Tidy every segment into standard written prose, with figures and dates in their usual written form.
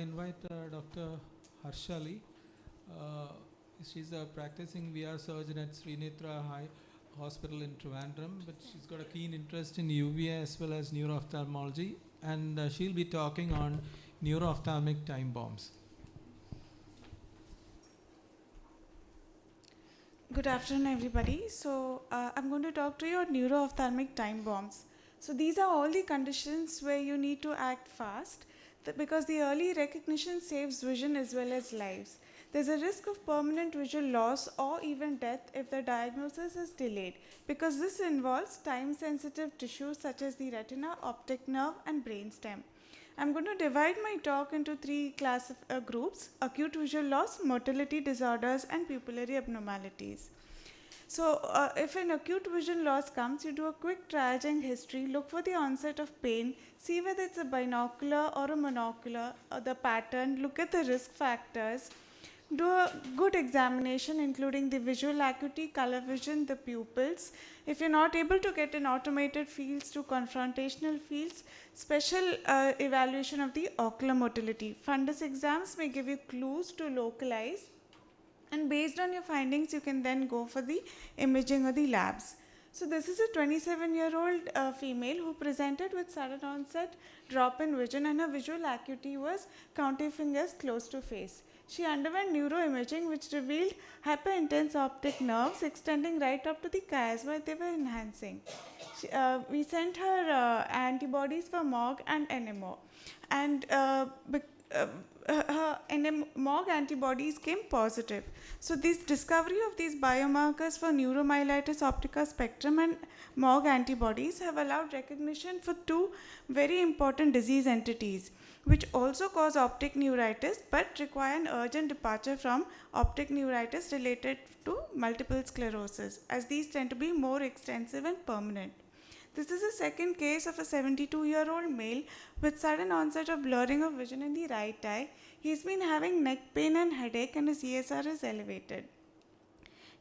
I invite Dr. Harshali. Uh, she's a practicing VR surgeon at Srinitra High Hospital in Trivandrum, but she's got a keen interest in UVA as well as neuro-ophthalmology, and she'll be talking on neuro-ophthalmic time bombs. Good afternoon, everybody. So I'm going to talk to you on neuro-ophthalmic time bombs. So these are all the conditions where you need to act fast because the early recognition saves vision as well as lives. There's a risk of permanent visual loss or even death if the diagnosis is delayed because this involves time-sensitive tissues such as the retina, optic nerve, and brainstem. I'm going to divide my talk into three groups: acute visual loss, motility disorders, and pupillary abnormalities. So, if an acute vision loss comes, you do a quick triaging history, look for the onset of pain, see whether it's a binocular or a monocular, or the pattern, look at the risk factors, do a good examination including the visual acuity, color vision, the pupils. If you're not able to get an automated fields to confrontational fields, special evaluation of the ocular motility. Fundus exams may give you clues to localize, and based on your findings you can then go for the imaging or the labs. So this is a 27-year-old female who presented with sudden onset drop in vision, and her visual acuity was counting fingers close to face. She underwent neuroimaging which revealed hyperintense optic nerves extending right up to the chiasma. They were enhancing. We sent her antibodies for MOG and NMO, and her MOG antibodies came positive. So this discovery of these biomarkers for neuromyelitis optica spectrum and MOG antibodies have allowed recognition for two very important disease entities which also cause optic neuritis but require an urgent departure from optic neuritis related to multiple sclerosis, as these tend to be more extensive and permanent. This is a second case of a 72-year-old male with sudden onset of blurring of vision in the right eye. He's been having neck pain and headache, and his ESR is elevated.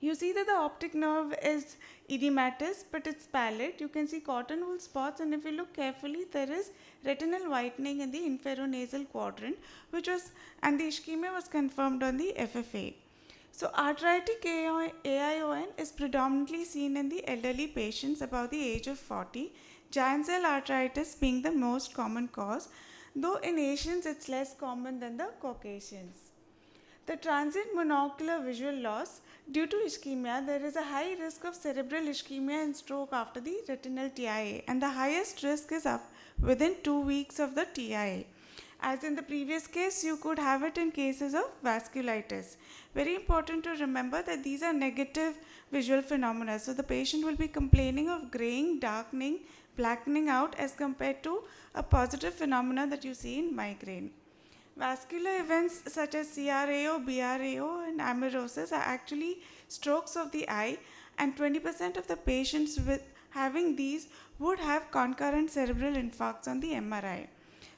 You see that the optic nerve is edematous, but it's pallid. You can see cotton wool spots, and if you look carefully, there is retinal whitening in the inferonasal quadrant, and the ischemia was confirmed on the FFA. So arthritic AION is predominantly seen in the elderly patients above the age of 40, giant cell arthritis being the most common cause, though in Asians it's less common than the Caucasians. The transient monocular visual loss due to ischemia, there is a high risk of cerebral ischemia and stroke after the retinal TIA, and the highest risk is up within 2 weeks of the TIA. As in the previous case, you could have it in cases of vasculitis. Very important to remember that these are negative visual phenomena. So the patient will be complaining of graying, darkening, blackening out as compared to a positive phenomena that you see in migraine. Vascular events such as CRAO, BRAO, and amaurosis are actually strokes of the eye, and 20% of the patients with having these would have concurrent cerebral infarcts on the MRI.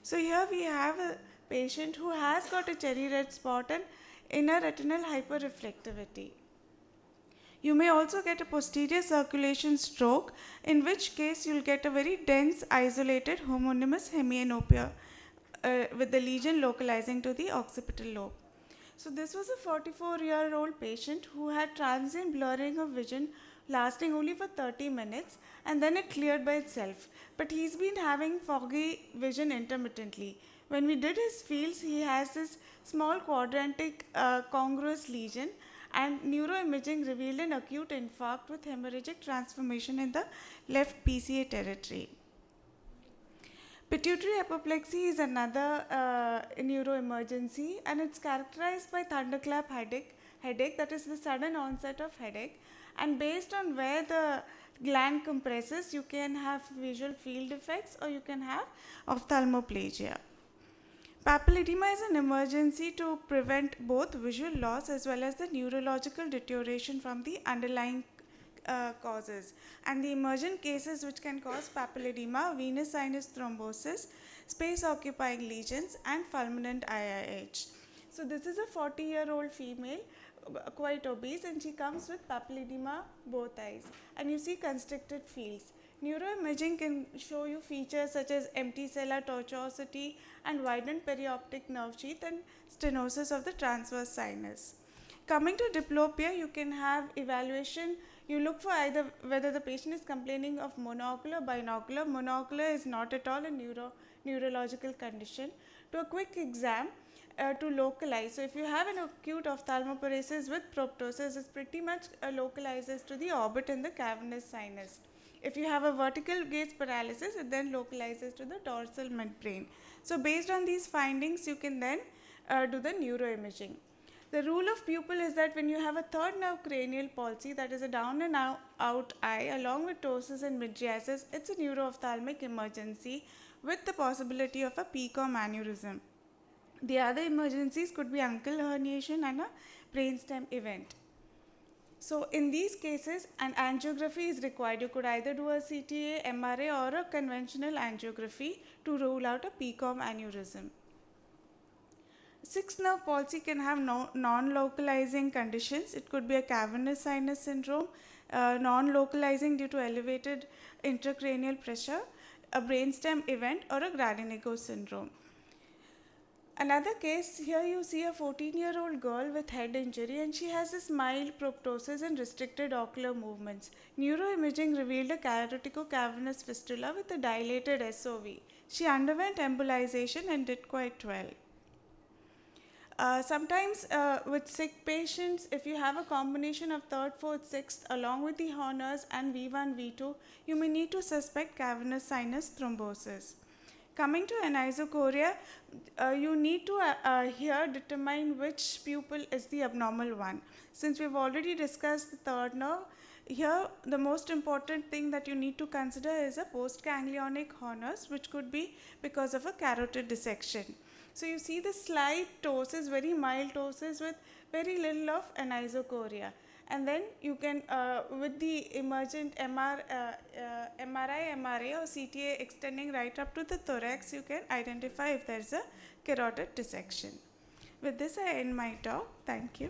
So here we have a patient who has got a cherry red spot and inner retinal hyperreflectivity. You may also get a posterior circulation stroke, in which case you'll get a very dense, isolated, homonymous hemianopia with the lesion localizing to the occipital lobe. So this was a 44-year-old patient who had transient blurring of vision lasting only for 30 minutes, and then it cleared by itself. But he's been having foggy vision intermittently. When we did his fields, he has this small quadrantic congruous lesion, and neuroimaging revealed an acute infarct with hemorrhagic transformation in the left PCA territory. Pituitary apoplexy is another neuroemergency, and it's characterized by thunderclap headache, that is the sudden onset of headache. And based on where the gland compresses, you can have visual field effects or you can have ophthalmoplegia. Papilledema is an emergency to prevent both visual loss as well as the neurological deterioration from the underlying causes. And the emergent cases which can cause papilledema: venous sinus thrombosis, space occupying lesions, and fulminant IIH. So this is a 40-year-old female, quite obese, and she comes with papilledema both eyes, and you see constricted fields. Neuroimaging can show you features such as empty cellular tortuosity and widened perioptic nerve sheath and stenosis of the transverse sinus. Coming to diplopia, you can have evaluation. You look for either whether the patient is complaining of monocular or binocular. Monocular is not at all a neurological condition. To a quick exam, to localize. So if you have an acute ophthalmoparesis with proptosis, it pretty much localizes to the orbit and the cavernous sinus. If you have a vertical gaze paralysis, it then localizes to the dorsal midbrain. So based on these findings, you can then do the neuroimaging. The rule of pupil is that when you have a third nerve cranial palsy, that is a down and out eye along with ptosis and mydriasis, it's a neuro-ophthalmic emergency with the possibility of a PCOM aneurysm. The other emergencies could be uncal herniation and a brainstem event. So in these cases, an angiography is required. You could either do a CTA, MRA or a conventional angiography to rule out a PCOM aneurysm. Sixth nerve palsy can have non-localizing conditions. It could be a cavernous sinus syndrome, non-localizing due to elevated intracranial pressure, a brainstem event or a Grady-Negos syndrome. Another case, here you see a 14-year-old girl with head injury and she has this mild proptosis and restricted ocular movements. Neuroimaging revealed a carotico-cavernous fistula with a dilated SOV. She underwent embolization and did quite well. Sometimes with sick patients, if you have a combination of 3rd, 4th, 6th along with the Horner's and V1, V2, you may need to suspect cavernous sinus thrombosis. Coming to anisocoria, you need to here determine which pupil is the abnormal one. Since we've already discussed the third nerve, here the most important thing that you need to consider is a postganglionic Horner's, which could be because of a carotid dissection. So you see the slight ptosis, very mild ptosis with very little of anisocoria. And then you can, with the emergent MRI, MRA or CTA extending right up to the thorax, you can identify if there is a carotid dissection. With this, I end my talk. Thank you.